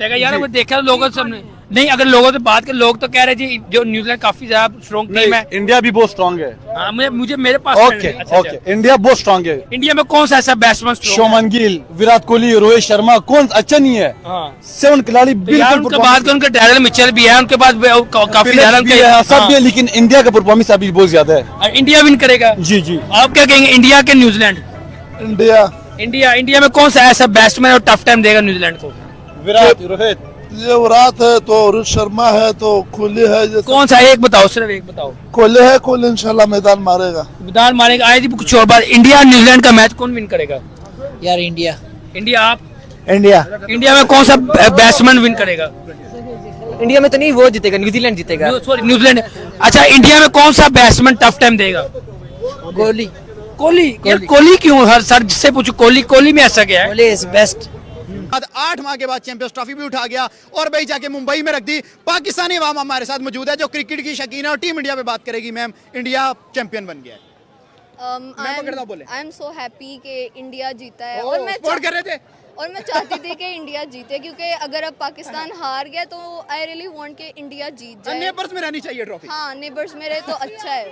यार वो देखा लोगों से हमने नहीं, अगर लोगों से बात कर, लोग तो कह रहे जी जो न्यूजीलैंड काफी ज्यादा स्ट्रॉन्ग टीम है। इंडिया भी बहुत स्ट्रांग है। हाँ, मुझे मेरे पास ओके ओके, इंडिया बहुत स्ट्रांग है। इंडिया में कौन सा ऐसा बैट्समैन शुभमन गिल, विराट कोहली, रोहित शर्मा, कौन अच्छा नहीं है? हाँ। 7 खिलाड़ी तो यार उनके बाद के उनके डैरेल मिचेल भी है, उनके पास काफी ज्यादा भी है, सब भी है, लेकिन इंडिया का परफॉर्मेंस अभी बहुत ज्यादा है। इंडिया विन करेगा। जी जी, आप क्या कहेंगे, इंडिया के न्यूजीलैंड? इंडिया में कौन सा ऐसा बैट्समैन और टफ टाइम देगा न्यूजीलैंड को? विराट, रोहित, ये विराट है तो रोहित शर्मा है तो कोहली है। जैसे कौन सा एक बताओ, सिर्फ एक बताओ। कोहली है, कोहली इंशाल्लाह मैदान मारेगा। मैदान मारेगा। आए जी कुछ और बात, इंडिया न्यूजीलैंड का मैच कौन विन करेगा? यार इंडिया। आप इंडिया। इंडिया में कौन सा बैट्समैन विन करेगा? इंडिया में तो नहीं, वो जीतेगा, न्यूजीलैंड जीतेगा। Sorry, New Zealand. अच्छा, इंडिया में कौन सा बैट्समैन टफ टाइम देगा? कोहली। कोहली क्यों? हर सर जिससे पूछो कोहली में ऐसा क्या है? Kohli is best. 8 माह के बाद चैंपियंस ट्रॉफी भी उठा गया और भाई जाके मुंबई में रख दी। पाकिस्तानी अवाम हमारे साथ मौजूद है जो क्रिकेट की शकीन है और टीम इंडिया पे बात करेगी। मैम, इंडिया चैंपियन बन गया है। आई एम सो हैप्पी कि इंडिया जीता है और मैं सपोर्ट कर रहे थे। और मैं चाहती थी कि इंडिया जीते, क्योंकि अगर अब पाकिस्तान हार गया तो आई रियली वांट कि इंडिया जीत जाए। नेबर्स में रहनी चाहिए ट्रॉफी। हाँ, नेबर्स में रहे तो अच्छा है,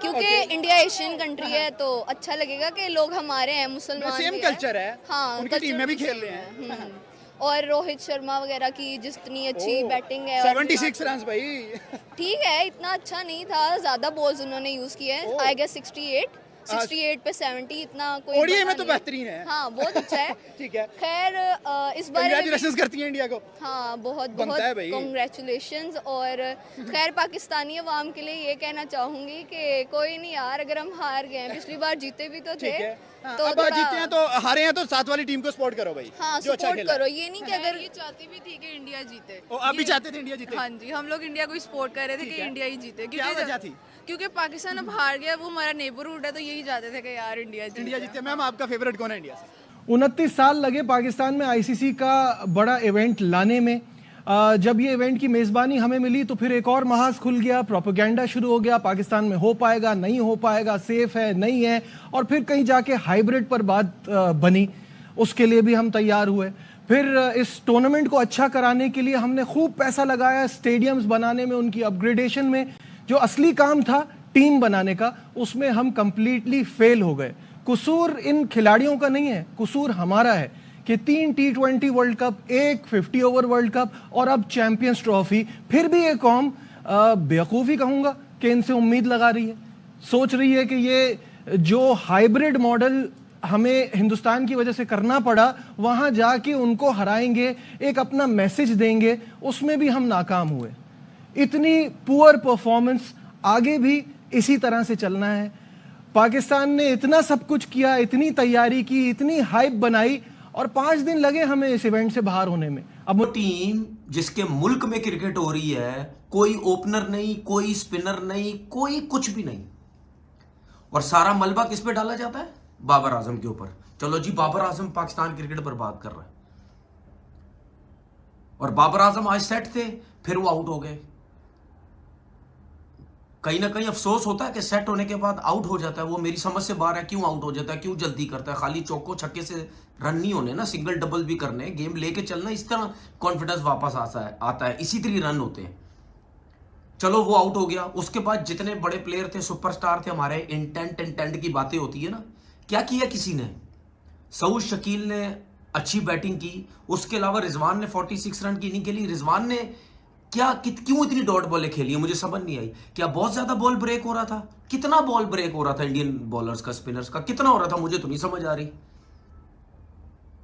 क्योंकि इंडिया एशियन कंट्री है तो अच्छा लगेगा कि लोग हमारे हैं, मुसलमान सेम भी कल्चर है। हाँ, उनकी टीम में भी खेल रहे हैं। और रोहित शर्मा वगैरह की जितनी अच्छी बैटिंग है। 76 रन भाई। ठीक है, इतना अच्छा नहीं था, ज्यादा बॉल्स उन्होंने यूज किए हैं। आई गेस 68 पे 70, इतना कोई ओडीआई में तो बेहतरीन है। हाँ, बहुत अच्छा है। ठीक है। खैर, इस बार कांग्रेचुलेशंस करती हैं इंडिया को। हाँ, बहुत बनता है भाई। कांग्रेचुलेशंस। और खैर, पाकिस्तानी अवाम के लिए ये कहना चाहूंगी कि कोई नहीं यार, अगर हम हार गए, पिछली बार जीते भी तो थे। तो अब जीते हैं तो हारे हैं तो साथ वाली टीम को सपोर्ट करो भाई। हाँ, सपोर्ट करो। ये नहीं कि अगर ये चाहती भी थी कि इंडिया जीते। आप भी चाहते थे इंडिया जीते? हाँ जी, हम लोग इंडिया को सपोर्ट कर रहे थे कि इंडिया ही जीते। क्या वजह थी? क्योंकि पाकिस्तान अब हार गया, वो हमारा नेबरहुड है, तो यही चाहते थे कि यार इंडिया जीते। मैम, आपका फेवरेट कौन है इंडिया से? 29 साल लगे पाकिस्तान में आईसीसी का बड़ा इवेंट लाने में। जब ये इवेंट की मेज़बानी हमें मिली तो फिर एक और महाज खुल गया, प्रोपेगेंडा शुरू हो गया, पाकिस्तान में हो पाएगा नहीं हो पाएगा, सेफ है नहीं है, और फिर कहीं जाके हाइब्रिड पर बात बनी। उसके लिए भी हम तैयार हुए। फिर इस टूर्नामेंट को अच्छा कराने के लिए हमने खूब पैसा लगाया, स्टेडियम्स बनाने में, उनकी अपग्रेडेशन में। जो असली काम था टीम बनाने का, उसमें हम कंप्लीटली फेल हो गए। कसूर इन खिलाड़ियों का नहीं है, कसूर हमारा है कि 3 T20 world cup, 1 50 over world cup और अब चैंपियंस ट्रॉफी। फिर भी ये कौम बेवकूफ़ी कहूँगा कि इनसे उम्मीद लगा रही है, सोच रही है कि ये जो हाइब्रिड मॉडल हमें हिंदुस्तान की वजह से करना पड़ा, वहाँ जाके उनको हराएंगे, एक अपना मैसेज देंगे। उसमें भी हम नाकाम हुए। इतनी पुअर परफॉर्मेंस, आगे भी इसी तरह से चलना है। पाकिस्तान ने इतना सब कुछ किया, इतनी तैयारी की, इतनी हाइप बनाई, और 5 दिन लगे हमें इस इवेंट से बाहर होने में। अब वो टीम जिसके मुल्क में क्रिकेट हो रही है, कोई ओपनर नहीं, कोई स्पिनर नहीं, कोई कुछ भी नहीं, और सारा मलबा किस पे डाला जाता है? बाबर आजम के ऊपर। चलो जी, बाबर आजम पाकिस्तान क्रिकेट पर बात कर रहा है, और बाबर आजम आज सेट थे, फिर वो आउट हो गए। कहीं ना कहीं अफसोस होता है कि सेट होने के बाद आउट हो जाता है। वो मेरी समझ से बाहर है, क्यों आउट हो जाता है, क्यों जल्दी करता है? खाली चौको छक्के से रन नहीं होने ना, सिंगल डबल भी करने, गेम लेके चलना, इस तरह कॉन्फिडेंस वापस आता है, इसी तरह रन होते हैं। चलो वो आउट हो गया। उसके बाद जितने बड़े प्लेयर थे, सुपरस्टार थे हमारे, इंटेंट की बातें होती है ना, क्या किया किसी ने? सऊद शकील ने अच्छी बैटिंग की, उसके अलावा रिजवान ने 46 रन की इनिंग खेली। रिजवान ने क्यों इतनी डॉट बॉलें खेली, मुझे समझ नहीं आई। क्या बहुत ज्यादा बॉल ब्रेक हो रहा था? कितना बॉल ब्रेक हो रहा था इंडियन बॉलर्स का, स्पिनर्स का कितना हो रहा था? मुझे तो नहीं समझ आ रही।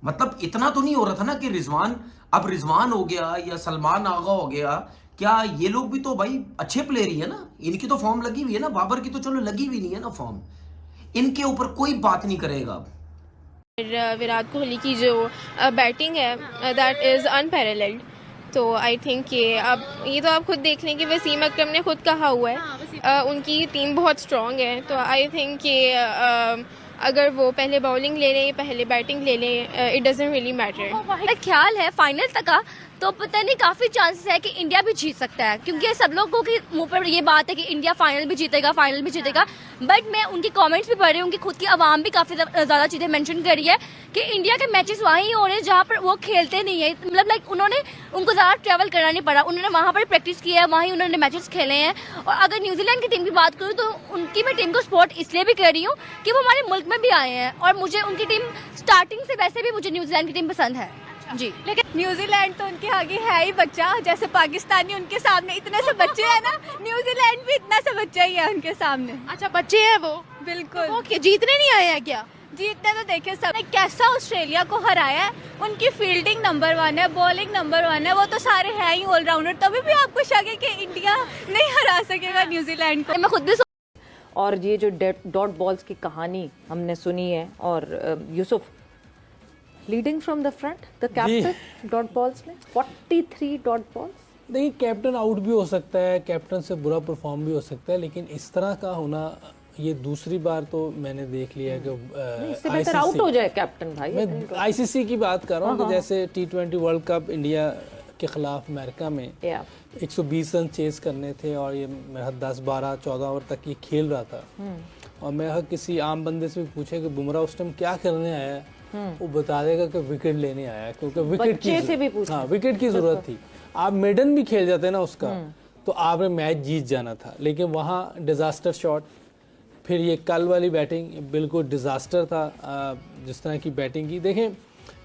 मतलब इतना तो नहीं हो रहा था ना कि रिजवान हो गया या सलमान आगा हो गया, क्या ये लोग भी तो भाई अच्छे प्लेयर ही है ना, इनकी तो फॉर्म लगी हुई है ना। बाबर की तो चलो लगी हुई नहीं है ना फॉर्म, इनके ऊपर कोई बात नहीं करेगा। विराट कोहली की जो बैटिंग है दैट इज अनपैरेलल्ड। तो आई थिंक ये तो आप खुद देख लें कि वसीम अकरम ने खुद कहा हुआ है उनकी टीम बहुत स्ट्रॉन्ग है। तो आई थिंक अगर वो पहले बॉलिंग ले लें, पहले बैटिंग ले लें, इट डजंट रियली मैटर। ख्याल है फाइनल तक का तो पता नहीं काफी चांसेस है कि इंडिया भी जीत सकता है, क्योंकि सब लोगों के मुंह पर ये बात है कि इंडिया फाइनल भी जीतेगा, फाइनल भी जीतेगा। बट मैं उनकी कमेंट्स भी पढ़ रही हूँ, उनकी खुद की आवाम भी काफी ज्यादा चीजें मेंशन करी है कि इंडिया के मैचेस वहीं हो रहे हैं जहाँ पर वो खेलते नहीं है। मतलब लाइक उनको ज्यादा ट्रैवल करना नहीं पड़ा, उन्होंने वहां पर प्रैक्टिस किया है, वहीं उन्होंने मैचेस खेले हैं। और अगर न्यूजीलैंड की टीम की बात करूँ तो उनकी मैं टीम को सपोर्ट इसलिए भी कर रही हूँ कि वो हमारे मुल्क में भी आए हैं, और मुझे उनकी टीम स्टार्टिंग से वैसे भी मुझे न्यूजीलैंड की टीम पसंद है जी। लेकिन न्यूजीलैंड तो उनके आगे है ही बच्चा, जैसे पाकिस्तानी उनके सामने इतने से बच्चे हैं ना, न्यूजीलैंड भी इतना सा बच्चा ही है उनके सामने। अच्छा बच्चे हैं वो, बिल्कुल। वो जीतने नहीं आए हैं क्या? जीतने तो देखे सब ने कैसा ऑस्ट्रेलिया को हराया है, उनकी फील्डिंग नंबर 1 है, बॉलिंग नंबर 1 है, वो तो सारे हैं ही ऑलराउंडर। तभी भी आपको शक है कि इंडिया नहीं हरा सकेगा न्यूजीलैंड को। मैं खुद भी और ये जो डॉट बॉल्स की कहानी हमने सुनी है, और Yusuf leading from the front, the captain dot balls में 43 डॉट बॉल्स। नहीं, कैप्टन आउट भी हो सकता है, कैप्टन से बुरा परफॉर्म भी हो सकता है, लेकिन इस तरह का होना ये दूसरी बार तो मैंने देख लिया है कि इससे बेहतर आउट हो जाए कैप्टन भाई। मैं आईसीसी की बात कर रहा हूँ कि जैसे T20 वर्ल्ड कप इंडिया के खिलाफ अमेरिका में 120 रन चेस करने थे, और ये मेरा 10, 12, 14 ओवर तक ये खेल रहा था, और मैं किसी आम बंदे से भी पूछे कि बुमराह उस टाइम क्या करने आया है, वो बता देगा कि विकेट लेने आया है, क्योंकि विकेट की जरूरत थी। आप मेडन भी खेल जाते ना उसका तो आपने मैच जीत जाना था, लेकिन वहाँ डिजास्टर शॉट। फिर ये कल वाली बैटिंग बिल्कुल डिजास्टर था, जिस तरह की बैटिंग की। देखें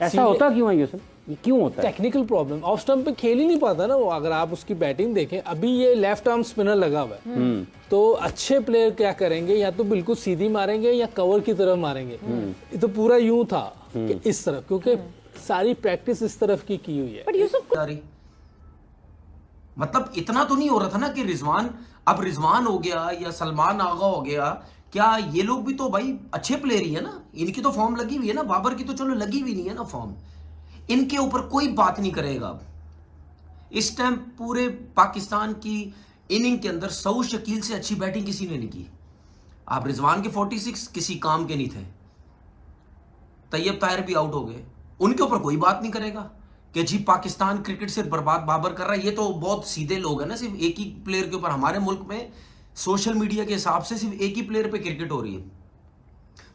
ऐसा होता क्यों है यूसुफ, क्यों होता है? टेक्निकल प्रॉब्लम, ऑफ स्टंप पे खेल ही नहीं पाता ना वो। अगर आप उसकी बैटिंग देखें, अभी ये लेफ्ट आर्म स्पिनर लगा हुआ है, तो अच्छे प्लेयर क्या करेंगे, या तो बिल्कुल सीधी मारेंगे या कवर की तरफ मारेंगे। ये तो पूरा यूं था कि इस तरफ, क्योंकि सारी प्रैक्टिस इस तरफ की हुई है। पर यूसुफ मतलब इतना तो नहीं हो रहा था ना कि रिजवान हो गया या सलमान आगा हो गया, क्या ये लोग भी तो भाई अच्छे प्लेयर ही है ना, इनकी तो फॉर्म लगी हुई है ना। बाबर की तो चलो लगी हुई नहीं है ना फॉर्म, इनके ऊपर कोई बात नहीं करेगा। इस टाइम पूरे पाकिस्तान की इनिंग के अंदर सऊद शकील से अच्छी बैटिंग किसी ने नहीं की। आप रिजवान के 46 किसी काम के नहीं थे, तैयब ताहिर भी आउट हो गए, उनके ऊपर कोई बात नहीं करेगा कि जी पाकिस्तान क्रिकेट से बर्बाद बाबर कर रहा है। ये तो बहुत सीधे लोग हैं ना, सिर्फ एक ही प्लेयर के ऊपर। हमारे मुल्क में सोशल मीडिया के हिसाब से सिर्फ एक ही प्लेयर पे क्रिकेट हो रही है,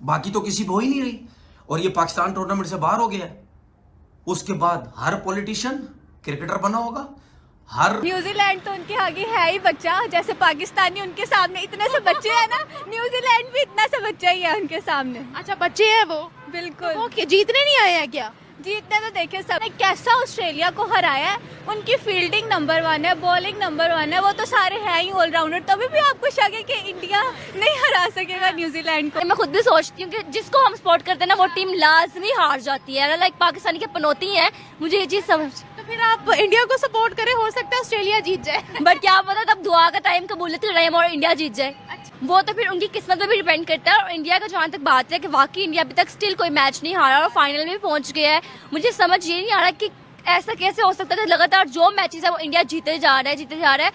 बाकी तो किसी पे हो ही नहीं रही, और ये पाकिस्तान टूर्नामेंट से बाहर हो गया है। उसके बाद हर पॉलिटिशियन क्रिकेटर बना होगा, हर न्यूजीलैंड तो उनके आगे है ही बच्चा, जैसे पाकिस्तानी उनके सामने इतने से बच्चे हैं ना, न्यूजीलैंड भी इतना सा बच्चा ही है उनके सामने। अच्छा बच्चे हैं वो, बिल्कुल। वो जीतने नहीं आए हैं क्या? जीतने तो देखे सब ने कैसा ऑस्ट्रेलिया को हराया है, उनकी फील्डिंग नंबर 1 है, बॉलिंग नंबर 1 है, वो तो सारे हैं ही ऑलराउंडर। तभी भी आपको शक है कि इंडिया नहीं हरा सकेगा न्यूजीलैंड को। मैं खुद भी सोचती हूँ कि जिसको हम सपोर्ट करते हैं ना, वो टीम लाजमी हार जाती है। लाइक पाकिस्तानी के पनौती है, मुझे ये चीज समझ। तो फिर आप इंडिया को सपोर्ट करें, हो सकता है ऑस्ट्रेलिया जीत जाए। बट क्या पता तब दुआ का टाइम, कबूलियत का टाइम, और इंडिया जीत जाए। वो तो फिर उनकी किस्मत पे भी डिपेंड करता है। और इंडिया का जहाँ तक बात है कि वाकई इंडिया अभी तक स्टिल कोई मैच नहीं हारा और फाइनल में पहुंच गया है, मुझे समझ ये नहीं आ रहा कि ऐसा कैसे हो सकता है कि लगातार जो मैचेस है वो इंडिया जीते जा रहा है।